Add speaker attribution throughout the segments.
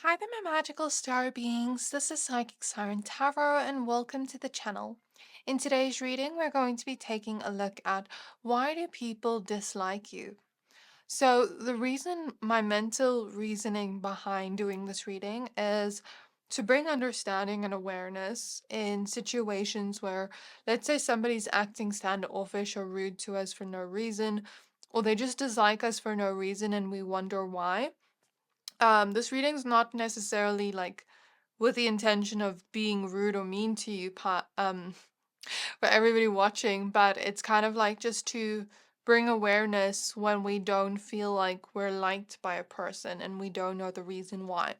Speaker 1: Hi there, my magical star beings. This is Psychic Siren Tarot, and welcome to the channel. In today's reading, we're going to be taking a look at why do people dislike you? So, the reason, my mental reasoning behind doing this reading is to bring understanding and awareness in situations where, let's say, somebody's acting standoffish or rude to us for no reason, or they just dislike us for no reason and we wonder why. This reading's not necessarily like with the intention of being rude or mean to you, for everybody watching, but it's kind of like just to bring awareness when we don't feel like we're liked by a person and we don't know the reason why.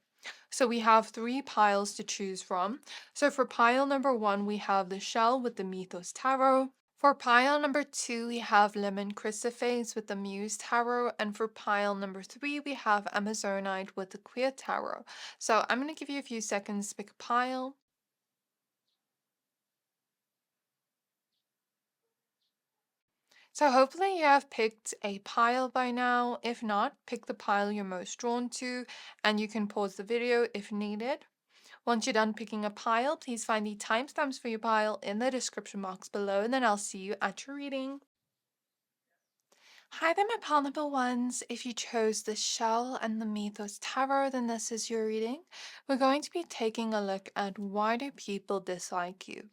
Speaker 1: So we have three piles to choose from. So for pile number one, we have the shell with the Mythos tarot. For pile number two, we have Lemon Chrysoprase with the Muse Tarot, and for pile number three, we have Amazonite with the Queer Tarot. So I'm going to give you a few seconds to pick a pile. So hopefully you have picked a pile by now. If not, pick the pile you're most drawn to, and you can pause the video if needed. Once you're done picking a pile, please find the timestamps for your pile in the description box below, and then I'll see you at your reading. Hi there, my palatable ones. If you chose the Shell and the Mythos Tarot, then this is your reading. We're going to be taking a look at why do people dislike you.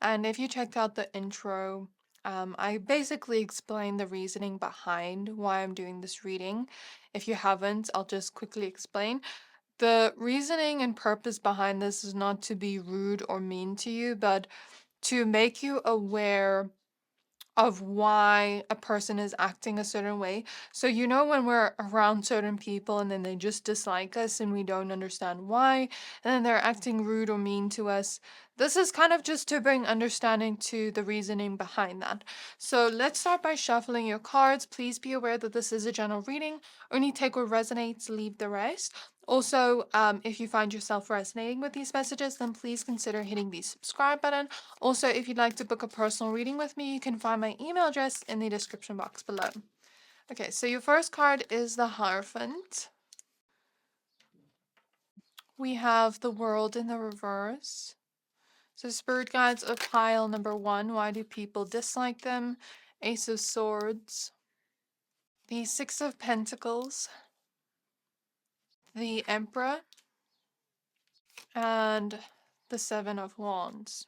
Speaker 1: And if you checked out the intro, I basically explained the reasoning behind why I'm doing this reading. If you haven't, I'll just quickly explain. The reasoning and purpose behind this is not to be rude or mean to you, but to make you aware of why a person is acting a certain way. So, when we're around certain people and then they just dislike us and we don't understand why, and then they're acting rude or mean to us, this is kind of just to bring understanding to the reasoning behind that. So, let's start by shuffling your cards. Please be aware that this is a general reading. Only take what resonates, leave the rest. Also, if you find yourself resonating with these messages, then please consider hitting the subscribe button. Also, if you'd like to book a personal reading with me, you can find my email address in the description box below. Okay, so your first card is the Hierophant. We have the World in the reverse. So Spirit Guides of pile number one, why do people dislike them? Ace of Swords. The Six of Pentacles. The Emperor. And the Seven of Wands.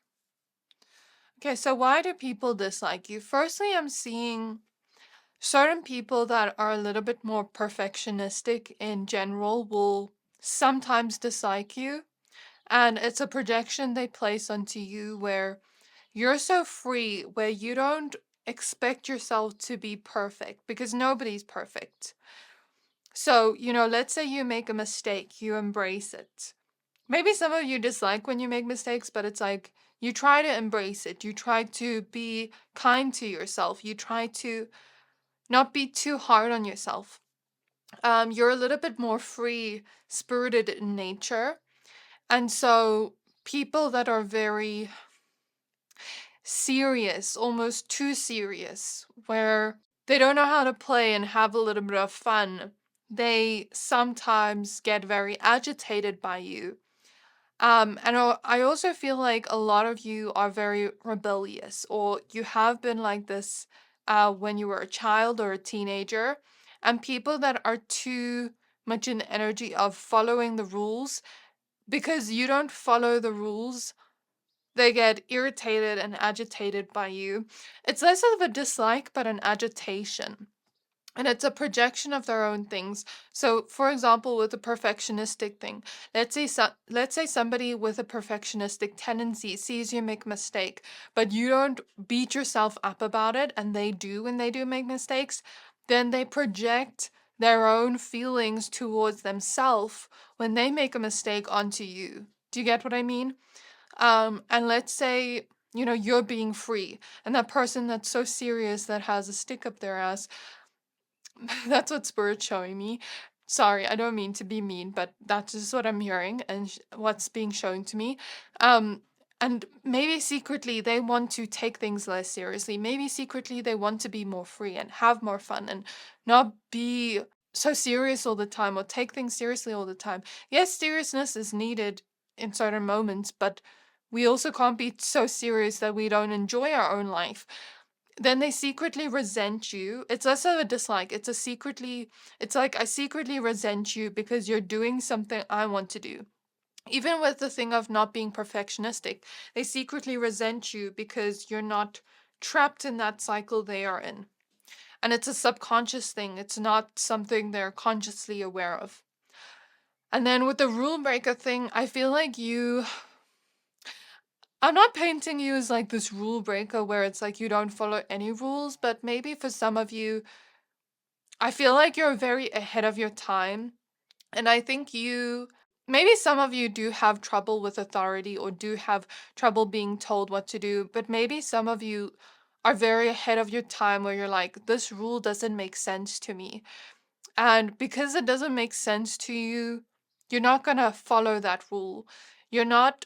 Speaker 1: Okay, so why do people dislike you? Firstly, I'm seeing certain people that are a little bit more perfectionistic in general will sometimes dislike you. And it's a projection they place onto you where you're so free, where you don't expect yourself to be perfect because nobody's perfect. So, let's say you make a mistake, you embrace it. Maybe some of you dislike when you make mistakes, but it's like you try to embrace it. You try to be kind to yourself. You try to not be too hard on yourself. You're a little bit more free spirited in nature. And so people that are very serious, almost too serious, where they don't know how to play and have a little bit of fun, they sometimes get very agitated by you. And I also feel like a lot of you are very rebellious, or you have been like this when you were a child or a teenager. And people that are too much in the energy of following the rules, because you don't follow the rules, they get irritated and agitated by you. It's less of a dislike, but an agitation. And it's a projection of their own things. So, for example, with the perfectionistic thing, let's say somebody with a perfectionistic tendency sees you make a mistake, but you don't beat yourself up about it, and they do when they do make mistakes, then they project their own feelings towards themselves when they make a mistake onto you. Do you get what I mean? And let's say, you're being free, and that person that's so serious that has a stick up their ass, that's what Spirit's showing me. Sorry, I don't mean to be mean, but that's just what I'm hearing and what's being shown to me. Um, and maybe secretly they want to take things less seriously. Maybe secretly they want to be more free and have more fun and not be so serious all the time or take things seriously all the time. Yes, seriousness is needed in certain moments, but we also can't be so serious that we don't enjoy our own life. Then they secretly resent you. It's less of a dislike. It's like I secretly resent you because you're doing something I want to do. Even with the thing of not being perfectionistic, they secretly resent you because you're not trapped in that cycle they are in. And it's a subconscious thing, it's not something they're consciously aware of. And then with the rule breaker thing, I feel like I'm not painting you as like this rule breaker where it's like you don't follow any rules, but maybe for some of you, I feel like you're very ahead of your time. And I think maybe some of you do have trouble with authority or do have trouble being told what to do, but maybe some of you are very ahead of your time where you're like, this rule doesn't make sense to me. And because it doesn't make sense to you, you're not going to follow that rule. You're not,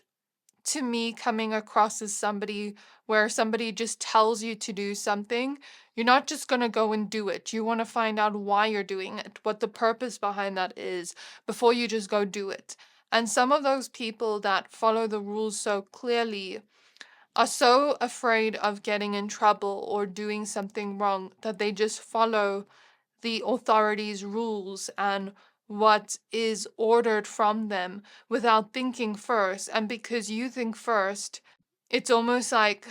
Speaker 1: to me, coming across as somebody where somebody just tells you to do something. You're not just going to go and do it. You want to find out why you're doing it, what the purpose behind that is, before you just go do it. And some of those people that follow the rules so clearly are so afraid of getting in trouble or doing something wrong that they just follow the authorities' rules and what is ordered from them without thinking first. And because you think first, it's almost like,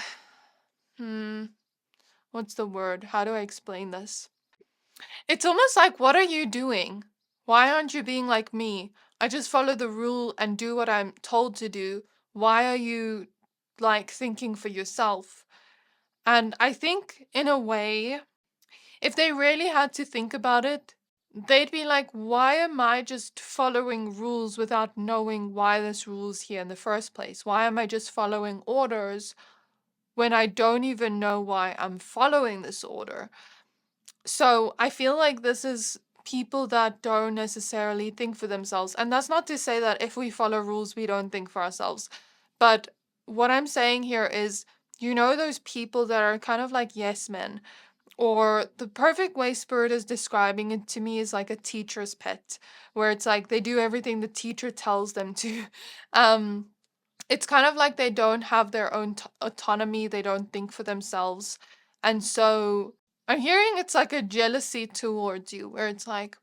Speaker 1: hmm, what's the word? How do I explain this? It's almost like, what are you doing? Why aren't you being like me? I just follow the rule and do what I'm told to do. Why are you like thinking for yourself? And I think, in a way, if they really had to think about it, they'd be like, why am I just following rules without knowing why this rule's here in the first place? Why am I just following orders when I don't even know why I'm following this order? So I feel like this is people that don't necessarily think for themselves. And that's not to say that if we follow rules, we don't think for ourselves. But what I'm saying here is, those people that are kind of like yes men, or the perfect way Spirit is describing it to me is like a teacher's pet, where it's like they do everything the teacher tells them to. Um, it's kind of like they don't have their own autonomy, they don't think for themselves. And so I'm hearing it's like a jealousy towards you, where it's like,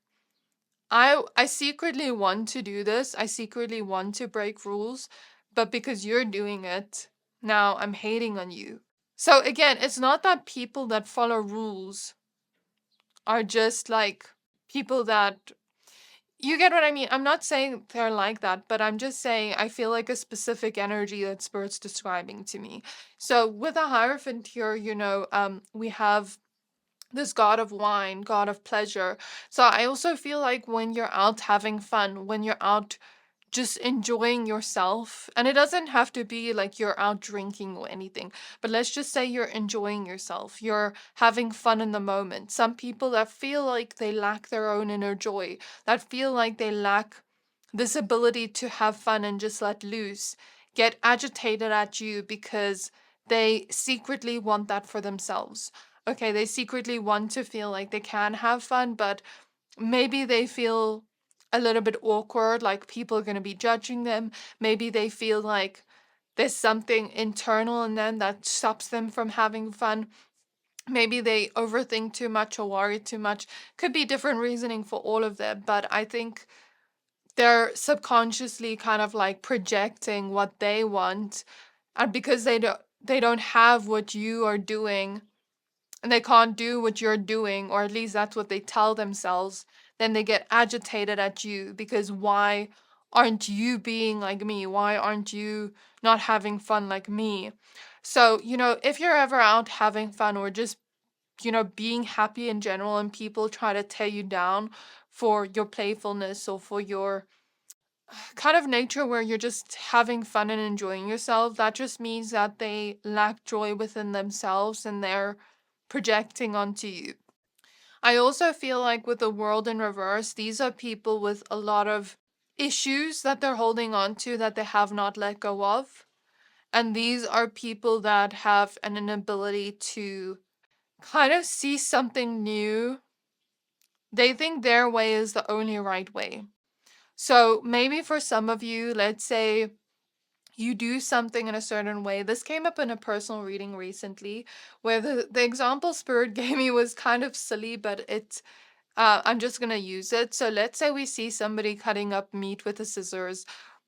Speaker 1: I secretly want to do this, I secretly want to break rules, but because you're doing it, now I'm hating on you. So again, it's not that people that follow rules are just like people that, you get what I mean. I'm not saying they're like that, but I'm just saying I feel like a specific energy that Spirit's describing to me. So with a Hierophant here, we have this god of wine, god of pleasure. So I also feel like when you're out having fun, when you're out just enjoying yourself. And it doesn't have to be like you're out drinking or anything, but let's just say you're enjoying yourself. You're having fun in the moment. Some people that feel like they lack their own inner joy, that feel like they lack this ability to have fun and just let loose, get agitated at you because they secretly want that for themselves. Okay, they secretly want to feel like they can have fun, but maybe they feel a little bit awkward, like people are going to be judging them. Maybe they feel like there's something internal in them that stops them from having fun. Maybe they overthink too much or worry too much. Could be different reasoning for all of them, but I think they're subconsciously kind of like projecting what they want, and because they don't have what you are doing, and they can't do what you're doing, or at least that's what they tell themselves, then they get agitated at you because why aren't you being like me? Why aren't you not having fun like me? So, if you're ever out having fun or just, being happy in general and people try to tear you down for your playfulness or for your kind of nature where you're just having fun and enjoying yourself, that just means that they lack joy within themselves and they're projecting onto you. I also feel like with the world in reverse, these are people with a lot of issues that they're holding on to that they have not let go of. And these are people that have an inability to kind of see something new They think their way is the only right way. So maybe for some of you, let's say you do something in a certain way. This came up in a personal reading recently where the example Spirit gave me was kind of silly, but I'm just going to use it. So let's say we see somebody cutting up meat with the scissors.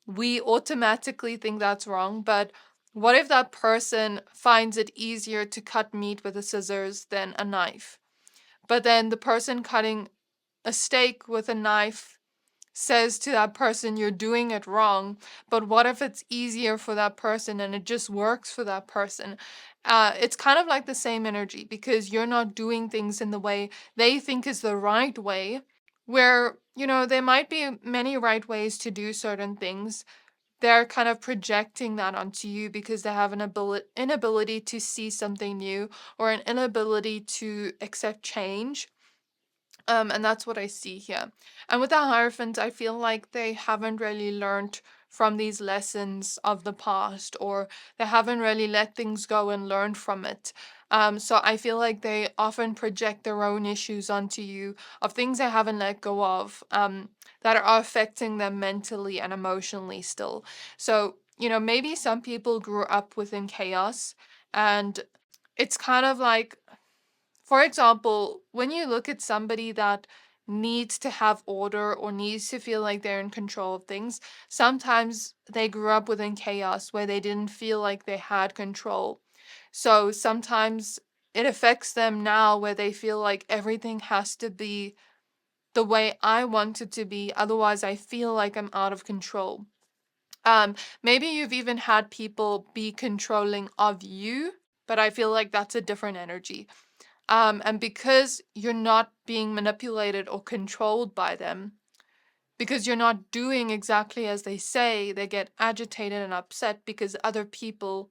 Speaker 1: We automatically think that's wrong, but what if that person finds it easier to cut meat with the scissors than a knife? But then the person cutting a steak with a knife says to that person, you're doing it wrong. But what if it's easier for that person and it just works for that person? It's kind of like the same energy because you're not doing things in the way they think is the right way, where, there might be many right ways to do certain things. They're kind of projecting that onto you because they have an inability to see something new or an inability to accept change. And that's what I see here. And with the Hierophant, I feel like they haven't really learned from these lessons of the past, or they haven't really let things go and learned from it. So I feel like they often project their own issues onto you of things they haven't let go of, that are affecting them mentally and emotionally still. So, maybe some people grew up within chaos, and it's kind of like, for example, when you look at somebody that needs to have order or needs to feel like they're in control of things, sometimes they grew up within chaos where they didn't feel like they had control. So sometimes it affects them now where they feel like everything has to be the way I want it to be, otherwise I feel like I'm out of control. Maybe you've even had people be controlling of you, but I feel like that's a different energy. And because you're not being manipulated or controlled by them, because you're not doing exactly as they say, they get agitated and upset because other people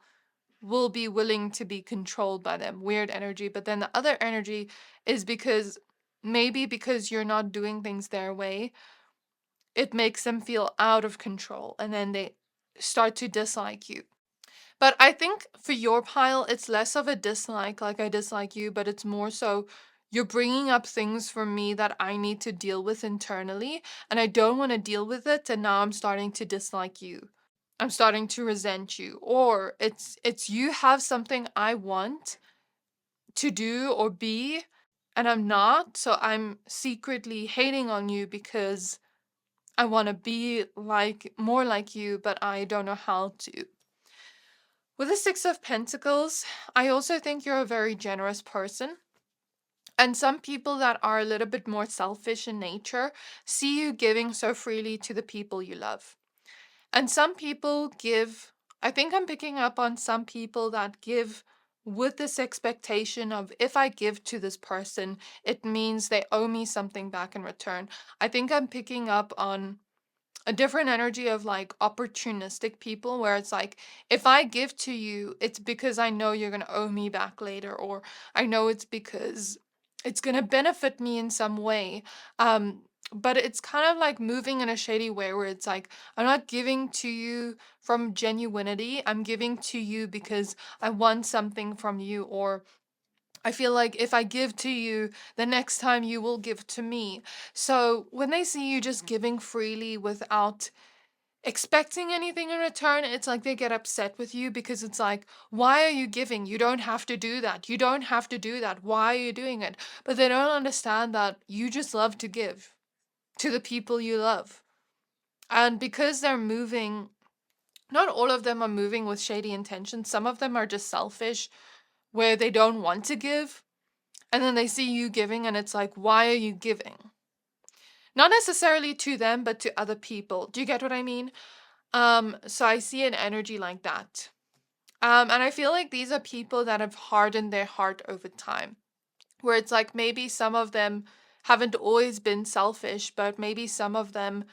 Speaker 1: will be willing to be controlled by them. Weird energy. But then the other energy is because maybe because you're not doing things their way, it makes them feel out of control and then they start to dislike you. But I think for your pile, it's less of a dislike, like I dislike you, but it's more so you're bringing up things for me that I need to deal with internally, and I don't want to deal with it, and now I'm starting to dislike you. I'm starting to resent you. Or it's you have something I want to do or be, and I'm not, so I'm secretly hating on you because I want to be like more like you, but I don't know how to. With the Six of Pentacles, I also think you're a very generous person. And some people that are a little bit more selfish in nature see you giving so freely to the people you love. And some people give, I think I'm picking up on some people that give with this expectation of if I give to this person, it means they owe me something back in return. I think I'm picking up on a different energy of like opportunistic people where it's like if I give to you it's because I know you're going to owe me back later, or I know it's because it's going to benefit me in some way. But it's kind of like moving in a shady way where it's like I'm not giving to you from genuinity, I'm giving to you because I want something from you, or I feel like if I give to you, the next time you will give to me. So when they see you just giving freely without expecting anything in return, it's like they get upset with you because it's like, why are you giving? You don't have to do that. You don't have to do that. Why are you doing it? But they don't understand that you just love to give to the people you love. And because they're moving, not all of them are moving with shady intentions. Some of them are just selfish where they don't want to give. And then they see you giving and it's like, why are you giving? Not necessarily to them, but to other people. Do you get what I mean? So I see an energy like that. And I feel like these are people that have hardened their heart over time, where it's like maybe some of them haven't always been selfish, but maybe some of them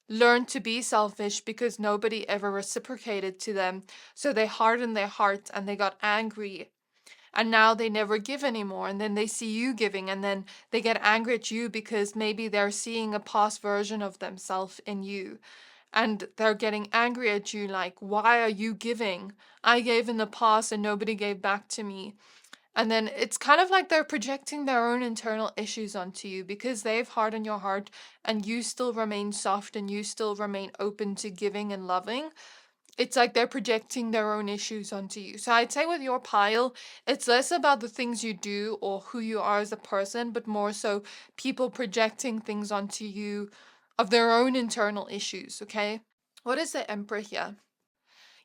Speaker 1: learned to be selfish because nobody ever reciprocated to them. So they hardened their hearts and they got angry. And now they never give anymore. And then they see you giving and then they get angry at you because maybe they're seeing a past version of themselves in you. And they're getting angry at you like, why are you giving? I gave in the past and nobody gave back to me. And then it's kind of like they're projecting their own internal issues onto you because they've hardened your heart and you still remain soft and you still remain open to giving and loving. It's like they're projecting their own issues onto you. So I'd say with your pile, it's less about the things you do or who you are as a person, but more so people projecting things onto you of their own internal issues, okay? What is the Emperor here?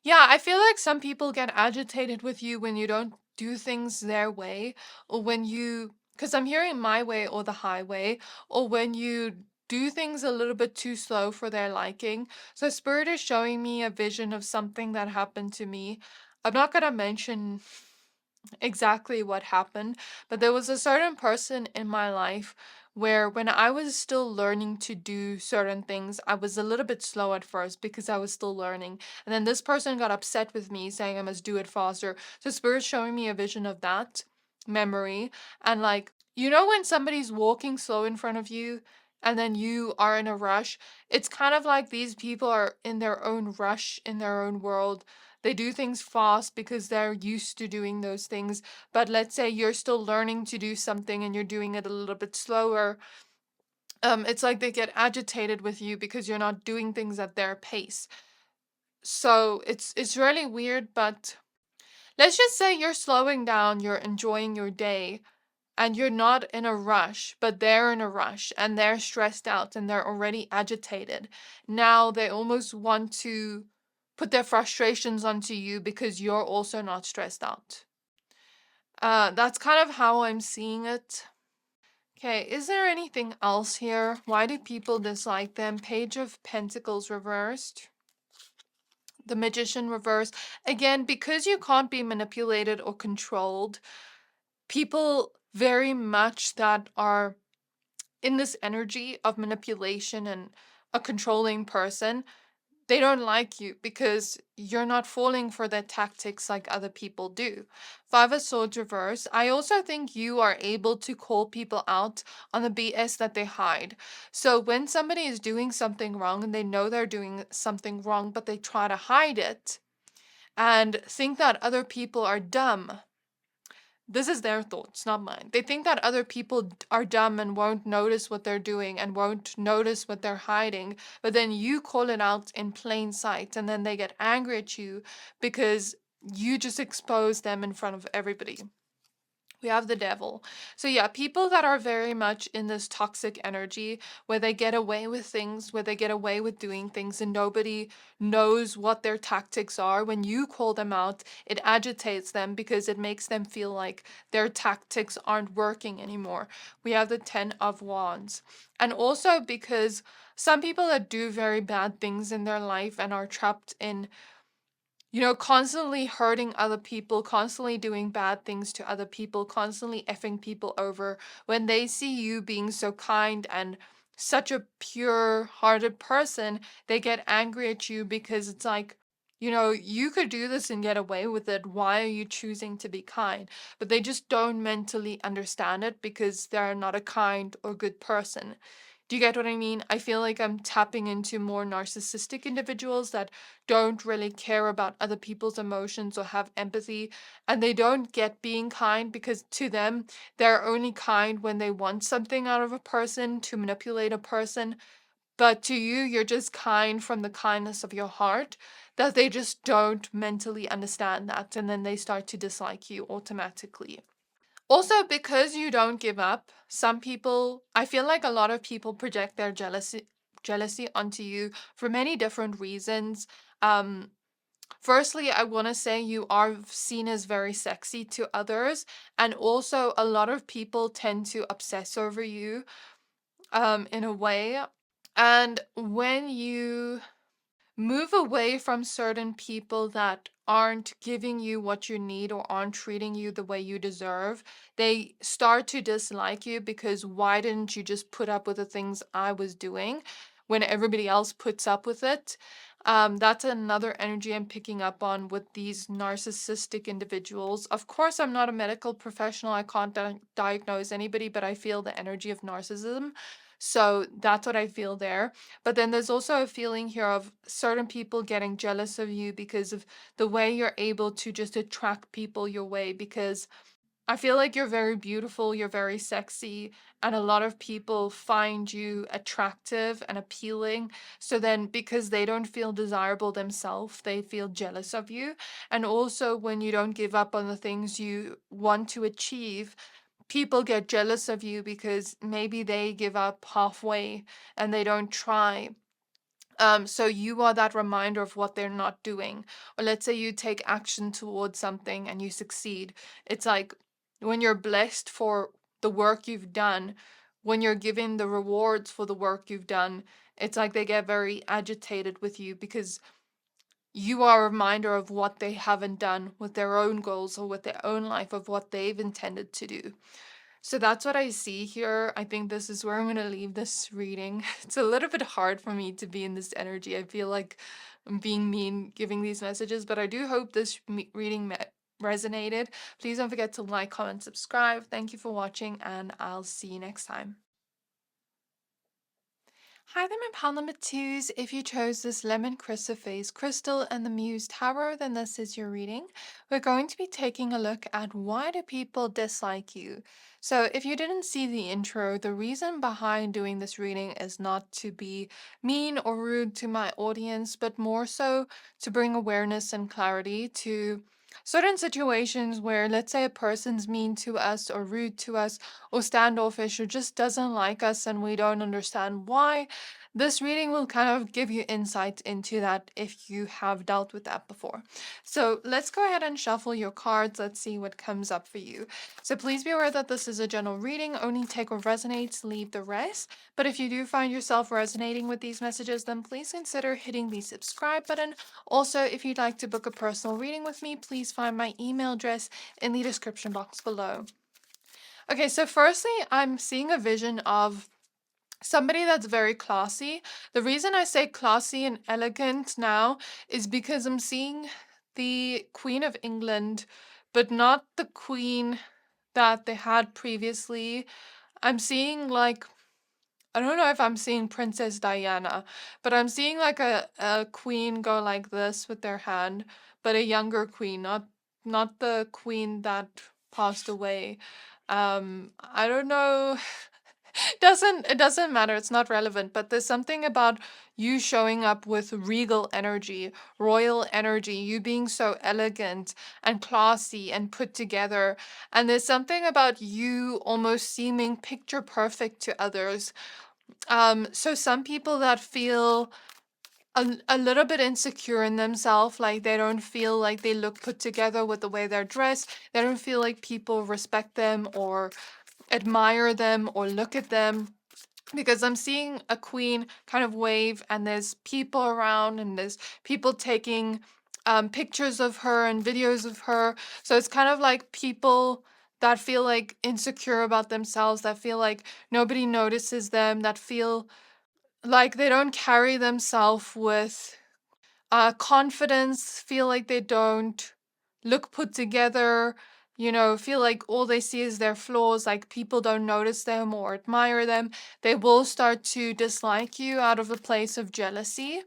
Speaker 1: Yeah, I feel like some people get agitated with you when you don't do things their way, or when you, because I'm hearing my way or the highway, or when you do things a little bit too slow for their liking. So, Spirit is showing me a vision of something that happened to me. I'm not going to mention exactly what happened, but there was a certain person in my life where when I was still learning to do certain things, I was a little bit slow at first because I was still learning. And then this person got upset with me saying I must do it faster. So Spirit's showing me a vision of that memory. And like, you know, when somebody's walking slow in front of you and then you are in a rush, it's kind of like these people are in their own rush, in their own world. They do things fast because they're used to doing those things. But let's say you're still learning to do something and you're doing it a little bit slower. It's like they get agitated with you because you're not doing things at their pace. So it's really weird, but let's just say you're slowing down, you're enjoying your day, and you're not in a rush, but they're in a rush and they're stressed out and they're already agitated. Now they almost want to put their frustrations onto you because you're also not stressed out. That's kind of how I'm seeing it. Okay, is there anything else here? Why do people dislike them? Page of Pentacles reversed. The Magician reversed. Again, because you can't be manipulated or controlled, people very much that are in this energy of manipulation and a controlling person, they don't like you because you're not falling for their tactics like other people do. Five of Swords reverse. I also think you are able to call people out on the BS that they hide. So when somebody is doing something wrong and they know they're doing something wrong, but they try to hide it and think that other people are dumb, this is their thoughts, not mine. They think that other people are dumb and won't notice what they're doing and won't notice what they're hiding, but then you call it out in plain sight and then they get angry at you because you just expose them in front of everybody. We have the Devil. So yeah, people that are very much in this toxic energy where they get away with things, where they get away with doing things and nobody knows what their tactics are. When you call them out, it agitates them because it makes them feel like their tactics aren't working anymore. We have the 10 of Wands. And also because some people that do very bad things in their life and are trapped in, you know, constantly hurting other people, constantly doing bad things to other people, constantly effing people over, when they see you being so kind and such a pure hearted person, they get angry at you because it's like, you know, you could do this and get away with it. Why are you choosing to be kind? But they just don't mentally understand it because they're not a kind or good person. Do you get what I mean? I feel like I'm tapping into more narcissistic individuals that don't really care about other people's emotions or have empathy, and they don't get being kind because to them, they're only kind when they want something out of a person to manipulate a person. But to you, you're just kind from the kindness of your heart, that they just don't mentally understand that, and then they start to dislike you automatically. Also, because you don't give up, some people, I feel like a lot of people project their jealousy onto you for many different reasons. Um, Firstly, I want to say you are seen as very sexy to others, and also a lot of people tend to obsess over you in a way. And when you move away from certain people that aren't giving you what you need or aren't treating you the way you deserve, they start to dislike you because why didn't you just put up with the things I was doing when everybody else puts up with it? That's another energy I'm picking up on with these narcissistic individuals. Of course, I'm not a medical professional. I can't diagnose anybody, but I feel the energy of narcissism. So that's what I feel there. But then there's also a feeling here of certain people getting jealous of you because of the way you're able to just attract people your way. Because I feel like you're very beautiful, you're very sexy, and a lot of people find you attractive and appealing. So then, because they don't feel desirable themselves, they feel jealous of you. And also, when you don't give up on the things you want to achieve, people get jealous of you because maybe they give up halfway and they don't try. So you are that reminder of what they're not doing. Or let's say you take action towards something and you succeed. It's like when you're blessed for the work you've done, when you're given the rewards for the work you've done, it's like they get very agitated with you because you are a reminder of what they haven't done with their own goals or with their own life, of what they've intended to do. So that's what I see here. I think this is where I'm going to leave this reading. It's a little bit hard for me to be in this energy. I feel like I'm being mean giving these messages, but I do hope this reading resonated. Please don't forget to like, comment, subscribe. Thank you for watching, and I'll see you next time. Hi there, my pal number twos. If you chose this Lemon Chrysoprase Crystal and the Muse Tarot, then this is your reading. We're going to be taking a look at why do people dislike you. So if you didn't see the intro, the reason behind doing this reading is not to be mean or rude to my audience, but more so to bring awareness and clarity to certain situations where, let's say, a person's mean to us or rude to us or standoffish or just doesn't like us and we don't understand why. This reading will kind of give you insight into that if you have dealt with that before. So let's go ahead and shuffle your cards. Let's see what comes up for you. So please be aware that this is a general reading. Only take what resonates, leave the rest. But if you do find yourself resonating with these messages, then please consider hitting the subscribe button. Also, if you'd like to book a personal reading with me, please find my email address in the description box below. Okay, so firstly, I'm seeing a vision of somebody that's very classy. The reason I say classy and elegant now is because I'm seeing the Queen of England, but not the queen that they had previously. I'm seeing like, I don't know if I'm seeing Princess Diana, but I'm seeing like a queen go like this with their hand, but a younger queen, not the queen that passed away. I don't know. It doesn't matter, it's not relevant, but there's something about you showing up with regal energy, royal energy, you being so elegant and classy and put together. And there's something about you almost seeming picture perfect to others. So some people that feel a little bit insecure in themselves, like they don't feel like they look put together with the way they're dressed, they don't feel like people respect them or admire them or look at them, because I'm seeing a queen kind of wave and there's people around and there's people taking pictures of her and videos of her. So it's kind of like people that feel like insecure about themselves, that feel like nobody notices them, that feel like they don't carry themselves with confidence, feel like they don't look put together, feel like all they see is their flaws, like people don't notice them or admire them. They will start to dislike you out of a place of jealousy.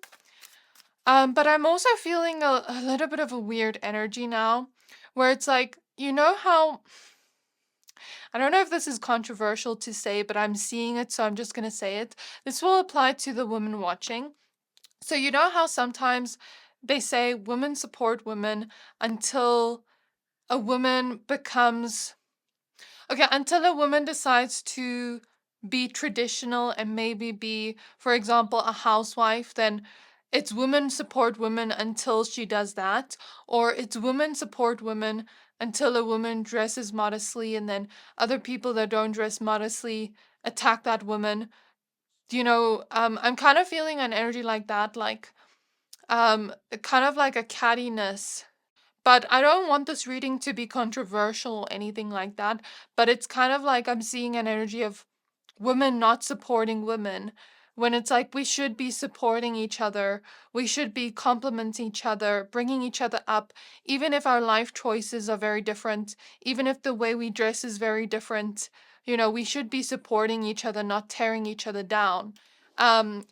Speaker 1: But I'm also feeling a little bit of a weird energy now, where it's like, you know how, I don't know if this is controversial to say, but I'm seeing it, so I'm just going to say it. This will apply to the women watching. So you know how sometimes they say women support women until a woman becomes, okay, until a woman decides to be traditional and maybe be, for example, a housewife, then it's women support women until she does that, or it's women support women until a woman dresses modestly, and then other people that don't dress modestly attack that woman. I'm kind of feeling an energy like that, like kind of like a cattiness. But I don't want this reading to be controversial or anything like that. But it's kind of like I'm seeing an energy of women not supporting women, when it's like we should be supporting each other. We should be complimenting each other, bringing each other up, even if our life choices are very different, even if the way we dress is very different. We should be supporting each other, not tearing each other down.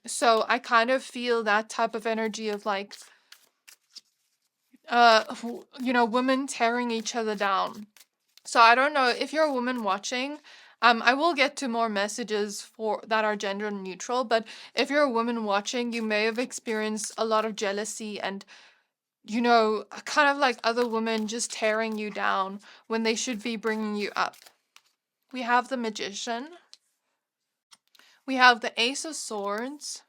Speaker 1: So I kind of feel that type of energy of like, women tearing each other down. So I don't know if you're a woman watching. I will get to more messages for that are gender neutral, but if you're a woman watching, you may have experienced a lot of jealousy and, kind of like other women just tearing you down when they should be bringing you up. We have the Magician. We have the Ace of Swords.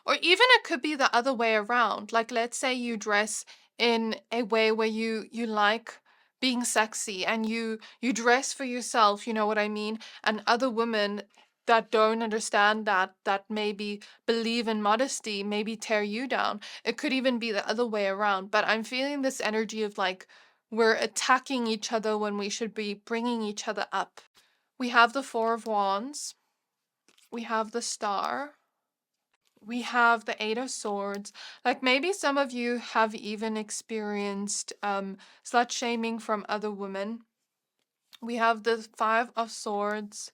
Speaker 1: Or even it could be the other way around. Like let's say you dress in a way where you like being sexy and you dress for yourself, you know what I mean? And other women that don't understand that maybe believe in modesty, maybe tear you down. It could even be the other way around, but I'm feeling this energy of like we're attacking each other when we should be bringing each other up. We have the Four of Wands. We have the Star. We have the Eight of Swords. Like maybe some of you have even experienced slut shaming from other women. We have the Five of Swords.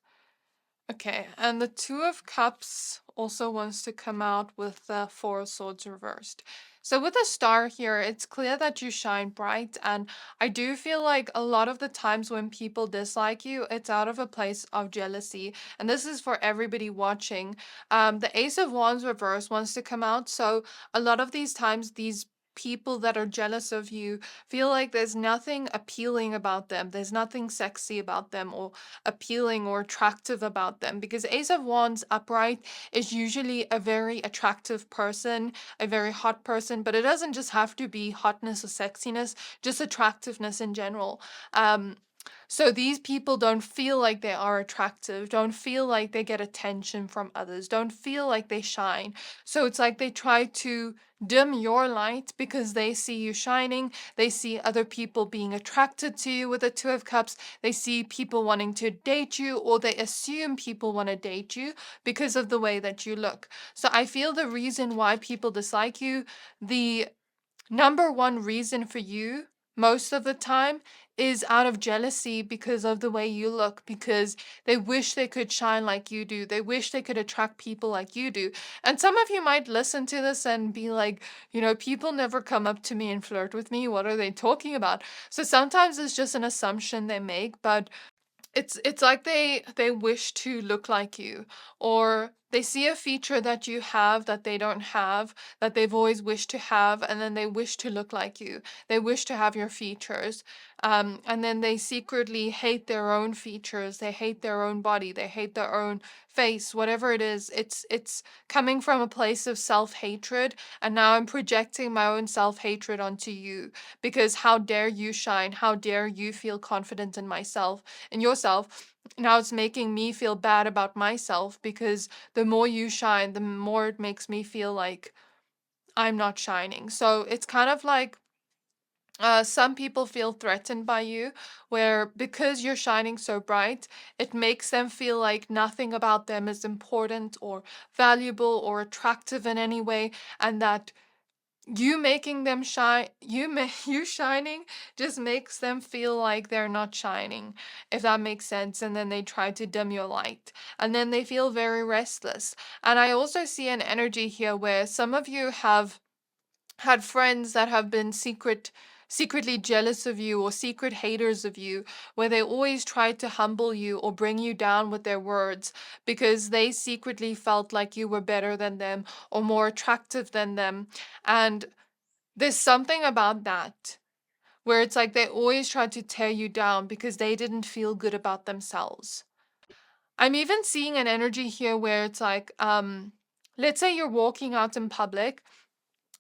Speaker 1: Okay, and the Two of Cups also wants to come out with the Four of Swords reversed. So with the Star here, it's clear that you shine bright, and I do feel like a lot of the times when people dislike you, it's out of a place of jealousy, and this is for everybody watching. The Ace of Wands reverse wants to come out, so a lot of these times, these people that are jealous of you feel like there's nothing appealing about them, there's nothing sexy about them, or appealing or attractive about them, because Ace of Wands upright is usually a very attractive person, a very hot person, but it doesn't just have to be hotness or sexiness, just attractiveness in general. So these people don't feel like they are attractive, don't feel like they get attention from others, don't feel like they shine. So it's like they try to dim your light because they see you shining, they see other people being attracted to you with the Two of Cups, they see people wanting to date you, or they assume people want to date you because of the way that you look. So I feel the reason why people dislike you, the number one reason for you most of the time is out of jealousy because of the way you look, because they wish they could shine like you do. They wish they could attract people like you do. And some of you might listen to this and be like, people never come up to me and flirt with me. What are they talking about? So sometimes it's just an assumption they make, but it's like they wish to look like you, or they see a feature that you have that they don't have, that they've always wished to have, and then they wish to look like you. They wish to have your features. And then they secretly hate their own features. They hate their own body. They hate their own face, whatever it is. It's coming from a place of self-hatred, and now I'm projecting my own self-hatred onto you, because how dare you shine? How dare you feel confident in myself, in yourself? Now it's making me feel bad about myself, because the more you shine, the more it makes me feel like I'm not shining. So it's kind of like some people feel threatened by you, where because you're shining so bright, it makes them feel like nothing about them is important or valuable or attractive in any way, and that you making them shine, you shining just makes them feel like they're not shining, if that makes sense. And then they try to dim your light, and then they feel very restless. And I also see an energy here where some of you have had friends that have been secretly jealous of you, or secret haters of you, where they always tried to humble you or bring you down with their words, because they secretly felt like you were better than them or more attractive than them. And there's something about that where it's like they always try to tear you down because they didn't feel good about themselves. I'm even seeing an energy here where it's like, let's say you're walking out in public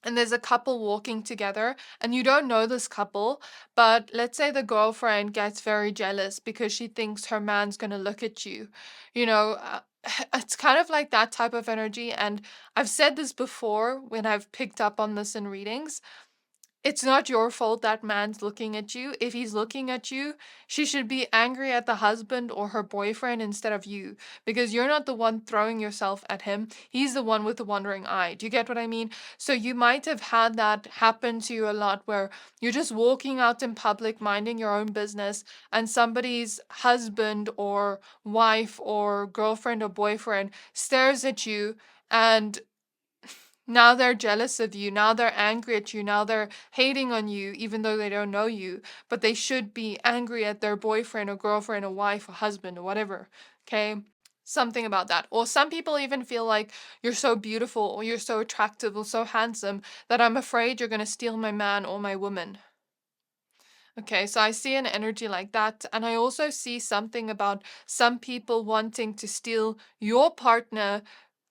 Speaker 1: and there's a couple walking together and you don't know this couple, but let's say the girlfriend gets very jealous because she thinks her man's going to look at you. You know, it's kind of like that type of energy. And I've said this before when I've picked up on this in readings. It's not your fault that man's looking at you. If he's looking at you, she should be angry at the husband or her boyfriend instead of you, because you're not the one throwing yourself at him. He's the one with the wandering eye. Do you get what I mean? So you might have had that happen to you a lot, where you're just walking out in public, minding your own business, and somebody's husband or wife or girlfriend or boyfriend stares at you, and Now they're jealous of you. Now they're angry at you. Now they're hating on you, even though they don't know you. But they should be angry at their boyfriend or girlfriend or wife or husband or whatever. Okay? Something about that. Or some people even feel like you're so beautiful or you're so attractive or so handsome that I'm afraid you're going to steal my man or my woman. Okay, so I see an energy like that. And I also see something about some people wanting to steal your partner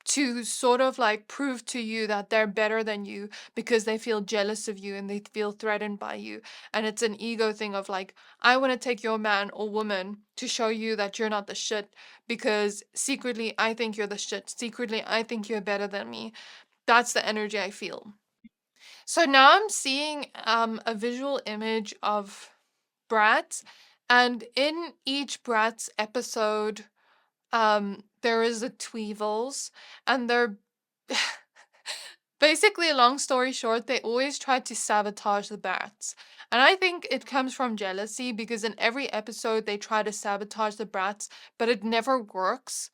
Speaker 1: to sort of like prove to you that they're better than you because they feel jealous of you and they feel threatened by you. And it's an ego thing of like, I want to take your man or woman to show you that you're not the shit because secretly I think you're the shit. Secretly I think you're better than me. That's the energy I feel. So now I'm seeing a visual image of Bratz, and in each Bratz episode, there is a Tweevils, and they're basically, long story short, they always try to sabotage the Bratz. And I think it comes from jealousy because in every episode they try to sabotage the Bratz, but it never works.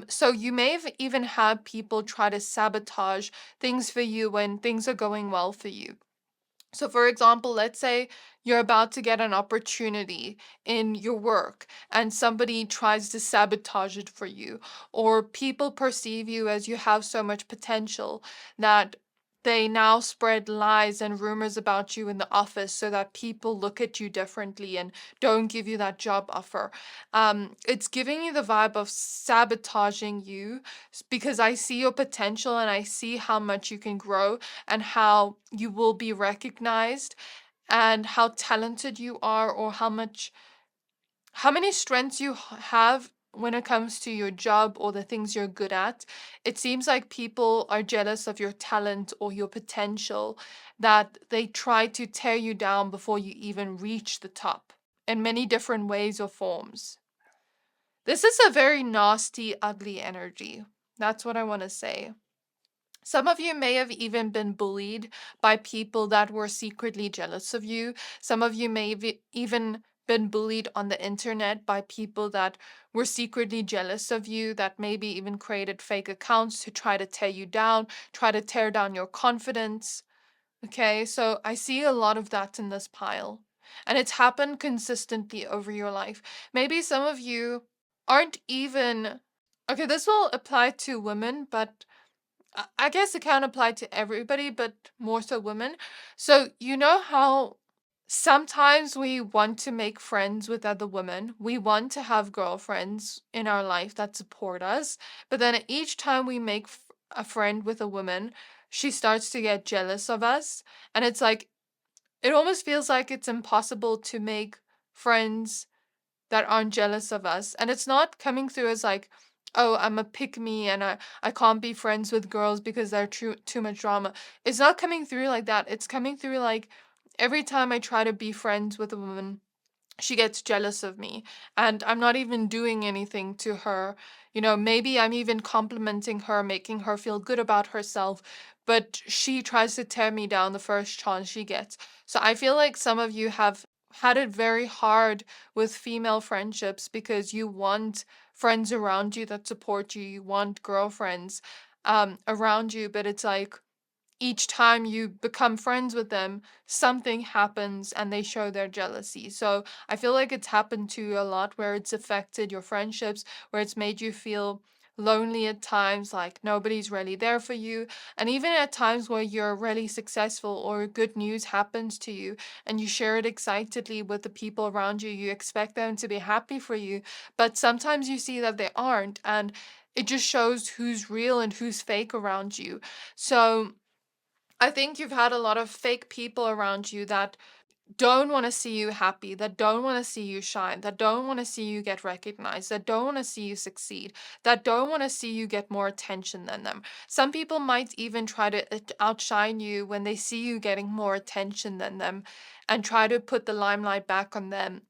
Speaker 1: So you may have even had people try to sabotage things for you when things are going well for you. So, for example, let's say you're about to get an opportunity in your work and somebody tries to sabotage it for you, or people perceive you as you have so much potential that they now spread lies and rumors about you in the office so that people look at you differently and don't give you that job offer. It's giving you the vibe of sabotaging you because I see your potential and I see how much you can grow and how you will be recognized and how talented you are or how many strengths you have when it comes to your job or the things you're good at. It seems like people are jealous of your talent or your potential, that they try to tear you down before you even reach the top in many different ways or forms. This is a very nasty, ugly energy. That's what I want to say. Some of you may have even been bullied by people that were secretly jealous of you. Some of you may have even been bullied on the internet by people that were secretly jealous of you, that maybe even created fake accounts to try to tear you down, try to tear down your confidence. Okay, so I see a lot of that in this pile. And it's happened consistently over your life. Maybe some of you aren't even. Okay, this will apply to women, but I guess it can apply to everybody, but more so women. So, you know how sometimes we want to make friends with other women. We want to have girlfriends in our life that support us. But then each time we make a friend with a woman, she starts to get jealous of us. And it's like, it almost feels like it's impossible to make friends that aren't jealous of us. And it's not coming through as like, oh, I'm a pick me and I can't be friends with girls because they're too much drama. It's not coming through like that. It's coming through like every time I try to be friends with a woman, she gets jealous of me and I'm not even doing anything to her. You know, maybe I'm even complimenting her, making her feel good about herself, but she tries to tear me down the first chance she gets. So I feel like some of you have had it very hard with female friendships because you want friends around you that support you. You want girlfriends around you, but it's like each time you become friends with them, something happens and they show their jealousy. So I feel like it's happened to you a lot where it's affected your friendships, where it's made you feel lonely at times, like nobody's really there for you. And even at times where you're really successful or good news happens to you and you share it excitedly with the people around you, you expect them to be happy for you. But sometimes you see that they aren't. And it just shows who's real and who's fake around you. So I think you've had a lot of fake people around you that don't want to see you happy, that don't want to see you shine, that don't want to see you get recognized, that don't want to see you succeed, that don't want to see you get more attention than them. Some people might even try to outshine you when they see you getting more attention than them and try to put the limelight back on them.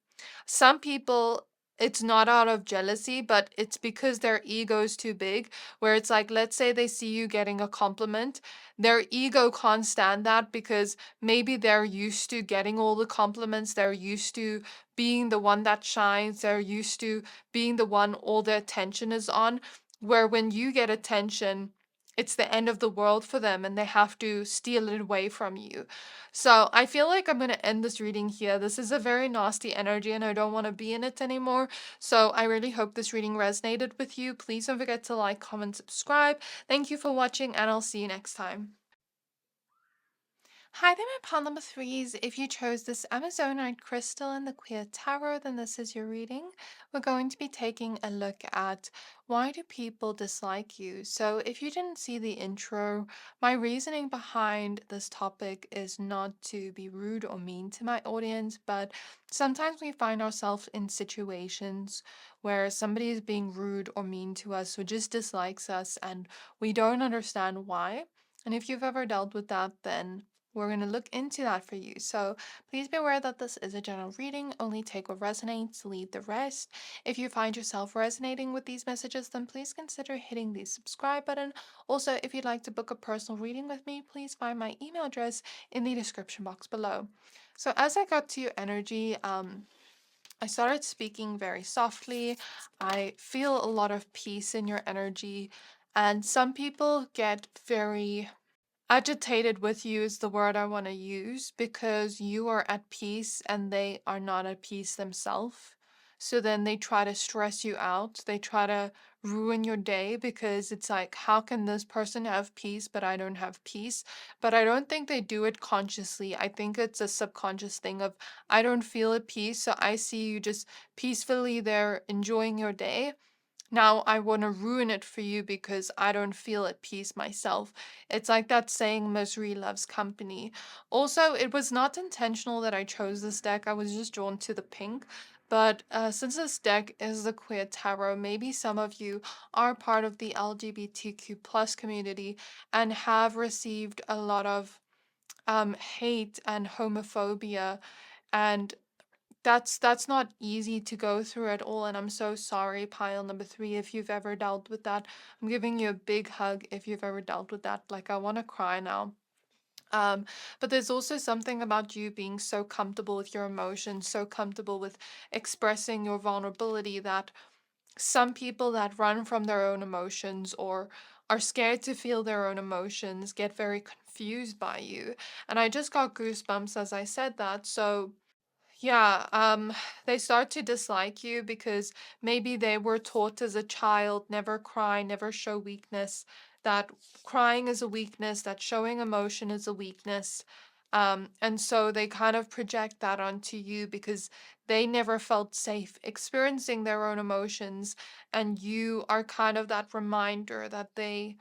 Speaker 1: Some people, it's not out of jealousy, but it's because their ego's too big, where it's like, let's say they see you getting a compliment, their ego can't stand that because maybe they're used to getting all the compliments, they're used to being the one that shines, they're used to being the one all the attention is on, where when you get attention, it's the end of the world for them and they have to steal it away from you. So I feel like I'm going to end this reading here. This is a very nasty energy and I don't want to be in it anymore. So I really hope this reading resonated with you. Please don't forget to like, comment, subscribe. Thank you for watching and I'll see you next time. Hi there, my pile number threes. If you chose this Amazonite crystal and the Queer Tarot, then this is your reading. We're going to be taking a look at why do people dislike you? So if you didn't see the intro, my reasoning behind this topic is not to be rude or mean to my audience, but sometimes we find ourselves in situations where somebody is being rude or mean to us or just dislikes us and we don't understand why. And if you've ever dealt with that, then we're going to look into that for you. So please be aware that this is a general reading. Only take what resonates, leave the rest. If you find yourself resonating with these messages, then please consider hitting the subscribe button. Also, if you'd like to book a personal reading with me, please find my email address in the description box below. So as I got to your energy, I started speaking very softly. I feel a lot of peace in your energy, and some people get very agitated with you is the word I want to use because you are at peace and they are not at peace themselves. So then they try to stress you out. They try to ruin your day because it's like, how can this person have peace, but I don't have peace? But I don't think they do it consciously. I think it's a subconscious thing of, I don't feel at peace. So I see you just peacefully there enjoying your day. Now I want to ruin it for you because I don't feel at peace myself. It's like that saying, misery loves company. Also, it was not intentional that I chose this deck. I was just drawn to the pink. But since this deck is the Queer Tarot, maybe some of you are part of the LGBTQ plus community and have received a lot of hate and homophobia, and that's not easy to go through at all, and I'm so sorry, pile number three, if you've ever dealt with that. I'm giving you a big hug if you've ever dealt with that. Like, I want to cry now. Um, but there's also something about you being so comfortable with your emotions, so comfortable with expressing your vulnerability, that some people that run from their own emotions or are scared to feel their own emotions get very confused by you. And I just got goosebumps as I said that. So yeah, they start to dislike you because maybe they were taught as a child, never cry, never show weakness, that crying is a weakness, that showing emotion is a weakness. And so they kind of project that onto you because they never felt safe experiencing their own emotions. And you are kind of that reminder that they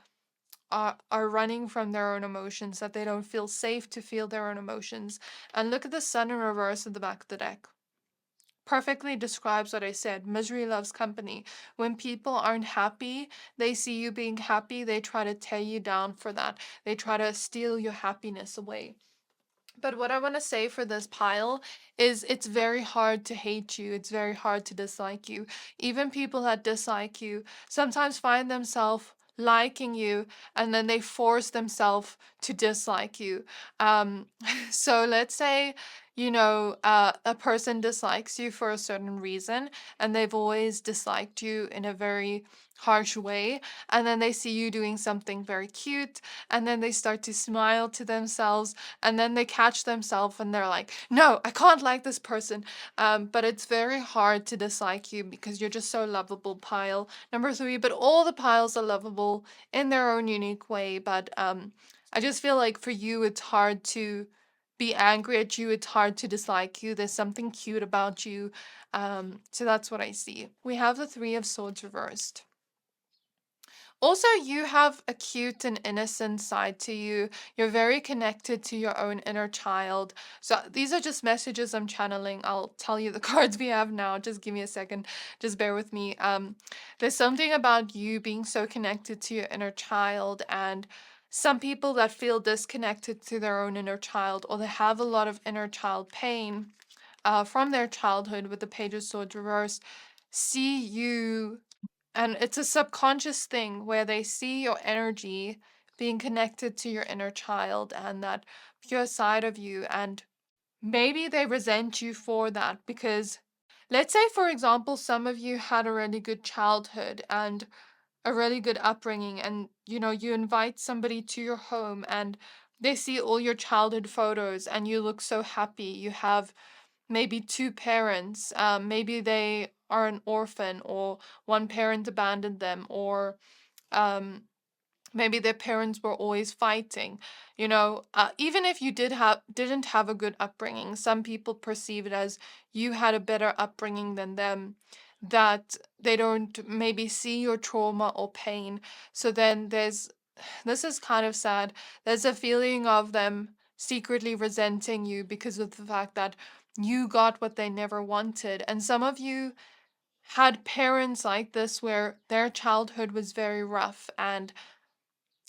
Speaker 1: are running from their own emotions, that they don't feel safe to feel their own emotions. And look at the sun in reverse at the back of the deck. Perfectly describes what I said. Misery loves company. When people aren't happy, they see you being happy, they try to tear you down for that. They try to steal your happiness away. But what I want to say for this pile is it's very hard to hate you. It's very hard to dislike you. Even people that dislike you sometimes find themselves liking you and then they force themselves to dislike you. Um, so let's say, a person dislikes you for a certain reason and they've always disliked you in a very harsh way. And then they see you doing something very cute and then they start to smile to themselves and then they catch themselves and they're like, no, I can't like this person. But it's very hard to dislike you because you're just so lovable, pile number three. But all the piles are lovable in their own unique way. But I just feel like for you, it's hard to be angry at you. It's hard to dislike you. There's something cute about you. So that's what I see. We have the Three of Swords reversed. Also, you have a cute and innocent side to you. You're very connected to your own inner child. So these are just messages I'm channeling. I'll tell you the cards we have now. Just give me a second. Just bear with me. There's something about you being so connected to your inner child, and some people that feel disconnected to their own inner child, or they have a lot of inner child pain from their childhood with the Page of Swords reversed, see you, and it's a subconscious thing where they see your energy being connected to your inner child and that pure side of you. And maybe they resent you for that because, let's say, for example, some of you had a really good childhood and a really good upbringing, and you invite somebody to your home and they see all your childhood photos and you look so happy. You have maybe two parents, maybe they are an orphan, or one parent abandoned them, or um maybe their parents were always fighting. Even if you didn't have a good upbringing, some people perceive it as you had a better upbringing than them, that they don't maybe see your trauma or pain. So then this is kind of sad. There's a feeling of them secretly resenting you because of the fact that you got what they never wanted. And some of you had parents like this where their childhood was very rough, and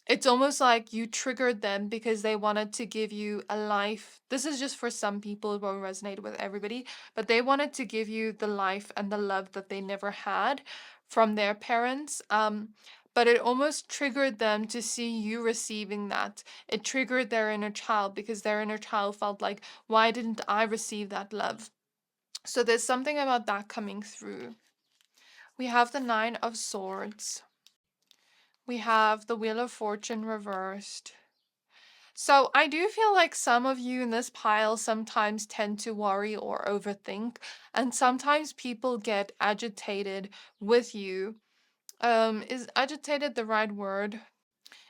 Speaker 1: it's almost like you triggered them because they wanted to give you a life. This is just for some people, it won't resonate with everybody, but they wanted to give you the life and the love that they never had from their parents. But it almost triggered them to see you receiving that. It triggered their inner child because their inner child felt like, why didn't I receive that love? So there's something about that coming through. We have the Nine of Swords. We have the Wheel of Fortune reversed. So I do feel like some of you in this pile sometimes tend to worry or overthink, and sometimes people get agitated with you. Is agitated the right word?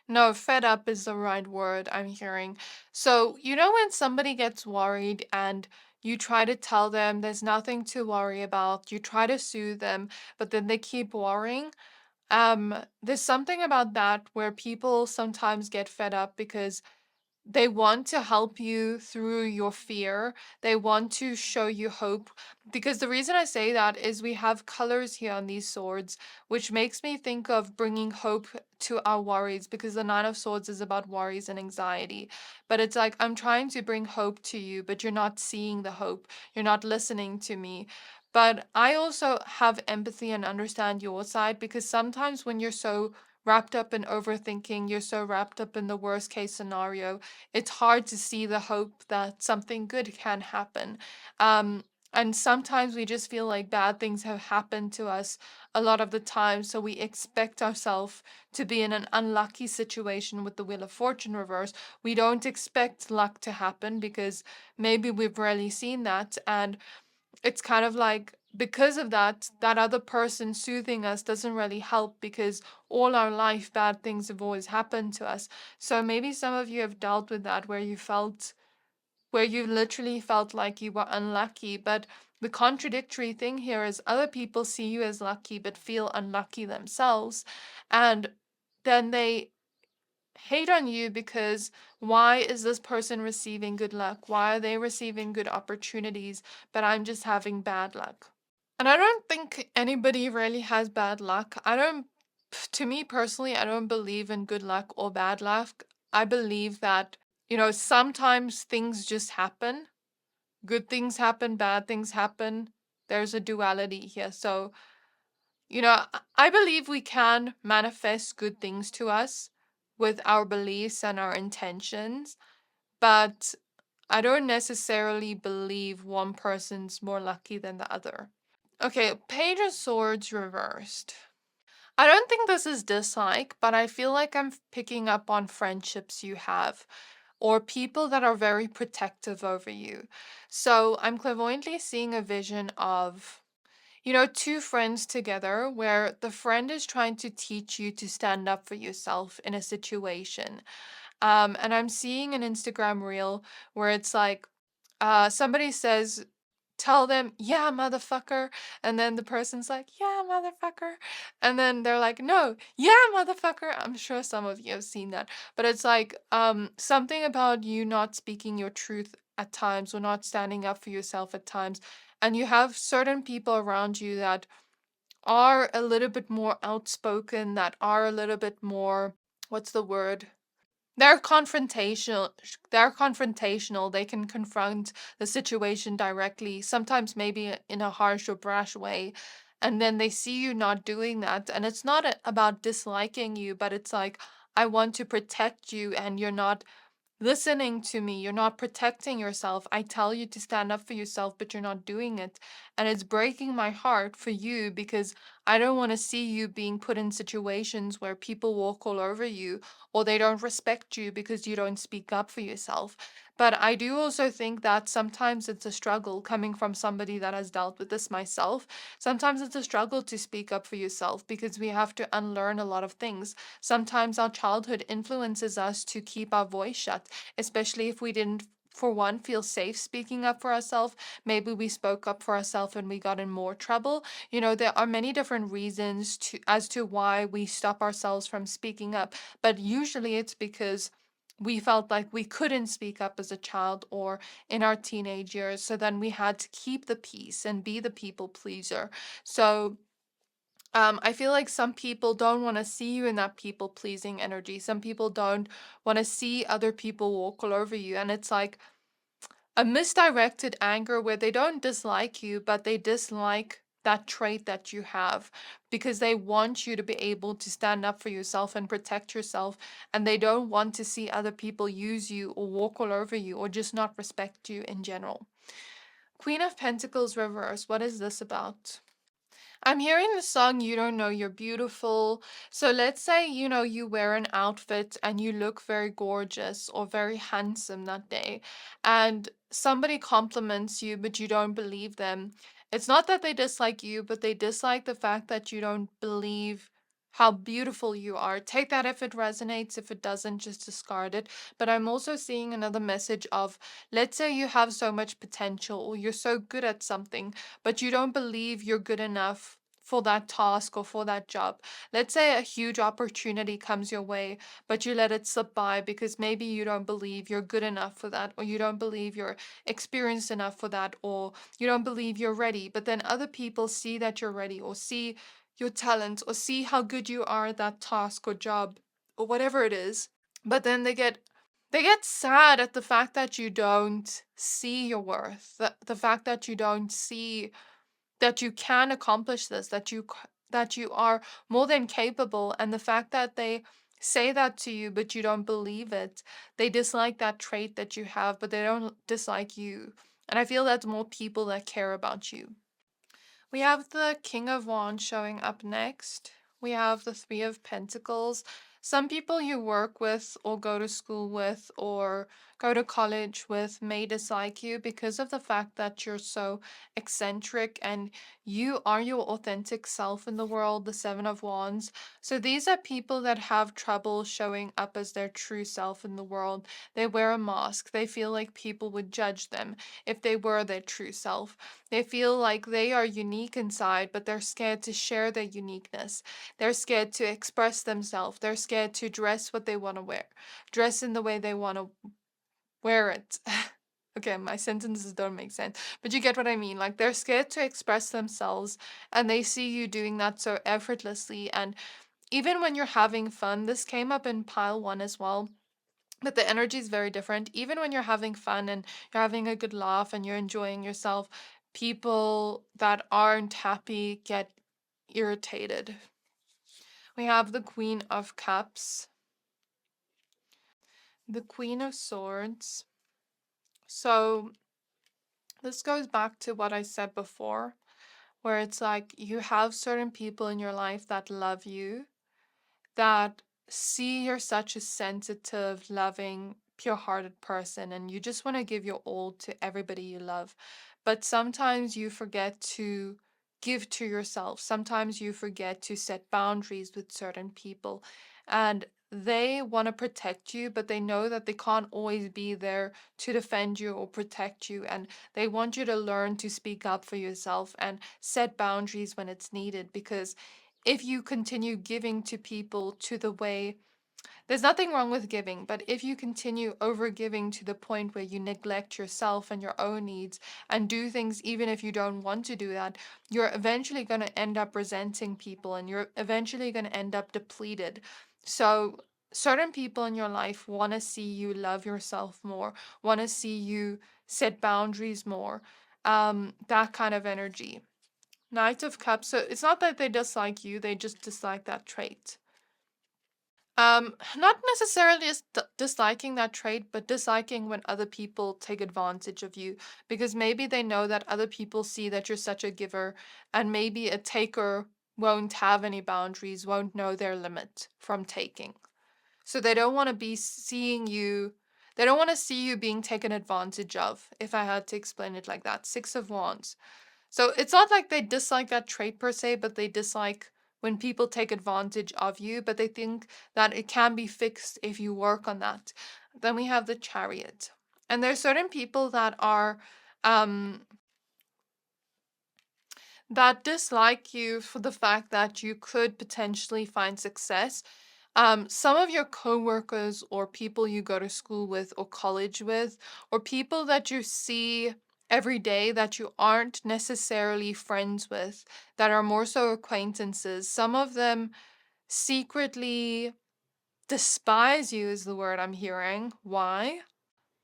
Speaker 1: No, fed up is the right word I'm hearing. So, when somebody gets worried and you try to tell them there's nothing to worry about, you try to soothe them, but then they keep worrying. There's something about that where people sometimes get fed up because they want to help you through your fear. They want to show you hope. Because the reason I say that is we have colors here on these swords, which makes me think of bringing hope to our worries, because the Nine of Swords is about worries and anxiety. But it's like, I'm trying to bring hope to you, but you're not seeing the hope. You're not listening to me. But I also have empathy and understand your side, because sometimes when you're so wrapped up in overthinking, you're so wrapped up in the worst case scenario, it's hard to see the hope that something good can happen. Um, and sometimes we just feel like bad things have happened to us a lot of the time. So we expect ourselves to be in an unlucky situation with the Wheel of Fortune reverse. We don't expect luck to happen because maybe we've rarely seen that. And it's kind of like, because of that, that other person soothing us doesn't really help, because all our life bad things have always happened to us. So maybe some of you have dealt with that, where you literally felt like you were unlucky. But the contradictory thing here is other people see you as lucky but feel unlucky themselves, and then they hate on you because why is this person receiving good luck? Why are they receiving good opportunities, but I'm just having bad luck? And I don't think anybody really has bad luck. To me personally, I don't believe in good luck or bad luck. I believe that, sometimes things just happen. Good things happen, bad things happen. There's a duality here. So, I believe we can manifest good things to us with our beliefs and our intentions, but I don't necessarily believe one person's more lucky than the other. Okay, Page of Swords reversed. I don't think this is dislike, but I feel like I'm picking up on friendships you have or people that are very protective over you. So I'm clairvoyantly seeing a vision of, two friends together where the friend is trying to teach you to stand up for yourself in a situation. And I'm seeing an Instagram reel where it's like, somebody says, tell them, yeah, motherfucker. And then the person's like, yeah, motherfucker. And then they're like, no, yeah, motherfucker. I'm sure some of you have seen that. But it's like, something about you not speaking your truth at times, or not standing up for yourself at times. And you have certain people around you that are a little bit more outspoken, that are a little bit more, what's the word? They're confrontational. They're confrontational. They can confront the situation directly, sometimes maybe in a harsh or brash way. And then they see you not doing that. And it's not about disliking you, but it's like, I want to protect you, and you're not listening to me. You're not protecting yourself. I tell you to stand up for yourself, but you're not doing it. And it's breaking my heart for you because I don't want to see you being put in situations where people walk all over you or they don't respect you because you don't speak up for yourself. But I do also think that sometimes it's a struggle coming from somebody that has dealt with this myself. Sometimes it's a struggle to speak up for yourself because we have to unlearn a lot of things. Sometimes our childhood influences us to keep our voice shut, especially if we didn't, for one, feel safe speaking up for ourselves. Maybe we spoke up for ourselves and we got in more trouble. There are many different reasons as to why we stop ourselves from speaking up, but usually it's because we felt like we couldn't speak up as a child or in our teenage years, so then we had to keep the peace and be the people pleaser. So I feel like some people don't want to see you in that people pleasing energy. Some people don't want to see other people walk all over you. And it's like a misdirected anger where they don't dislike you, but they dislike that trait that you have because they want you to be able to stand up for yourself and protect yourself. And they don't want to see other people use you or walk all over you or just not respect you in general. Queen of Pentacles reverse. What is this about? I'm hearing the song You Don't Know You're Beautiful. So let's say, you wear an outfit and you look very gorgeous or very handsome that day, and somebody compliments you, but you don't believe them. It's not that they dislike you, but they dislike the fact that you don't believe how beautiful you are. Take that if it resonates. If it doesn't, just discard it. But I'm also seeing another message of, let's say you have so much potential or you're so good at something, but you don't believe you're good enough for that task or for that job. Let's say a huge opportunity comes your way, but you let it slip by because maybe you don't believe you're good enough for that, or you don't believe you're experienced enough for that, or you don't believe you're ready. But then other people see that you're ready, or see your talent, or see how good you are at that task or job, or whatever it is. But then they get sad at the fact that you don't see your worth, the fact that you don't see that you can accomplish this, that you are more than capable, and the fact that they say that to you but you don't believe it. They dislike that trait that you have, but they don't dislike you. And I feel that's more people that care about you. We have the King of Wands showing up next. We have the Three of Pentacles. Some people you work with or go to school with or go to college with may dislike you because of the fact that you're so eccentric and you are your authentic self in the world, the Seven of Wands. So these are people that have trouble showing up as their true self in the world. They wear a mask. They feel like people would judge them if they were their true self. They feel like they are unique inside, but they're scared to share their uniqueness. They're scared to express themselves. They're scared to dress what they want to wear, dress in the way they want to wear it. Okay, my sentences don't make sense, but you get what I mean. Like, they're scared to express themselves, and they see you doing that so effortlessly. And even when you're having fun, this came up in pile one as well, but the energy is very different. Even when you're having fun and you're having a good laugh and you're enjoying yourself, people that aren't happy get irritated. We have the Queen of Cups, the Queen of Swords. So this goes back to what I said before, where it's like you have certain people in your life that love you, that see you're such a sensitive, loving, pure hearted person, and you just want to give your all to everybody you love. But sometimes you forget to give to yourself. Sometimes you forget to set boundaries with certain people. And they want to protect you, but they know that they can't always be there to defend you or protect you. And they want you to learn to speak up for yourself and set boundaries when it's needed, because if you continue giving to people to the way, there's nothing wrong with giving, but if you continue over giving to the point where you neglect yourself and your own needs and do things even if you don't want to do that, you're eventually going to end up resenting people and you're eventually going to end up depleted. So certain people in your life want to see you love yourself more, want to see you set boundaries more, that kind of energy. Knight of Cups. So it's not that they dislike you, they just dislike that trait. Not necessarily disliking that trait, but disliking when other people take advantage of you, because maybe they know that other people see that you're such a giver, and maybe a taker won't have any boundaries, won't know their limit from taking. So they don't want to be seeing you, they don't want to see you being taken advantage of, if I had to explain it like that. Six of Wands. So it's not like they dislike that trait per se, but they dislike when people take advantage of you, but they think that it can be fixed if you work on that. Then we have the Chariot. And there's certain people that are that dislike you for the fact that you could potentially find success. Some of your coworkers or people you go to school with or college with, or people that you see every day that you aren't necessarily friends with, that are more so acquaintances, some of them secretly despise you, is the word I'm hearing. Why?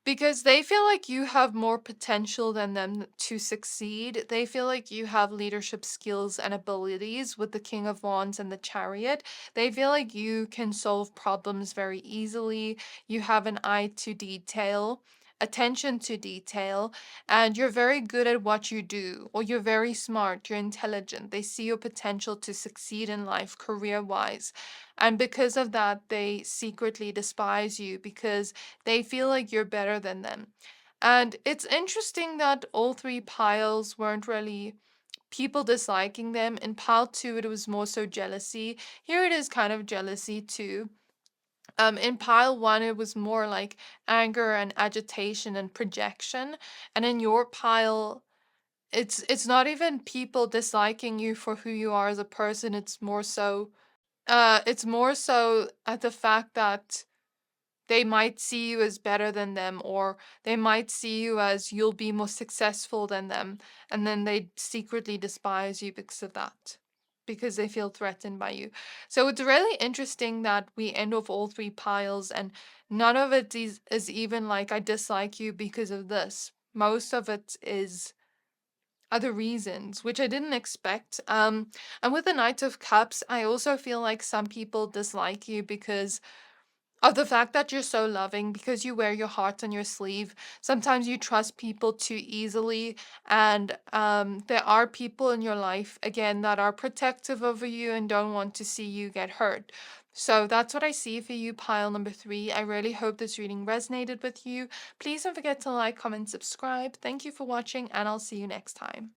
Speaker 1: Because they feel like you have more potential than them to succeed. They feel like you have leadership skills and abilities with the King of Wands and the Chariot. They feel like you can solve problems very easily. You have an eye to detail, attention to detail, and you're very good at what you do, or you're very smart, you're intelligent. They see your potential to succeed in life career-wise. And because of that, they secretly despise you because they feel like you're better than them. And it's interesting that all three piles weren't really people disliking them. In pile two, it was more so jealousy. Here it is kind of jealousy too. In pile one, it was more like anger and agitation and projection. And in your pile, it's not even people disliking you for who you are as a person. It's more so at the fact that they might see you as better than them, or they might see you as you'll be more successful than them, and then they secretly despise you because of that, because they feel threatened by you. So it's really interesting that we end with all three piles, and none of it is even like I dislike you because of this. Most of it is other reasons, which I didn't expect. And with the Knight of Cups, I also feel like some people dislike you because of the fact that you're so loving, because you wear your heart on your sleeve. Sometimes you trust people too easily, and there are people in your life, again, that are protective over you and don't want to see you get hurt. So that's what I see for you, pile number three. I really hope this reading resonated with you. Please don't forget to like, comment, subscribe. Thank you for watching, and I'll see you next time.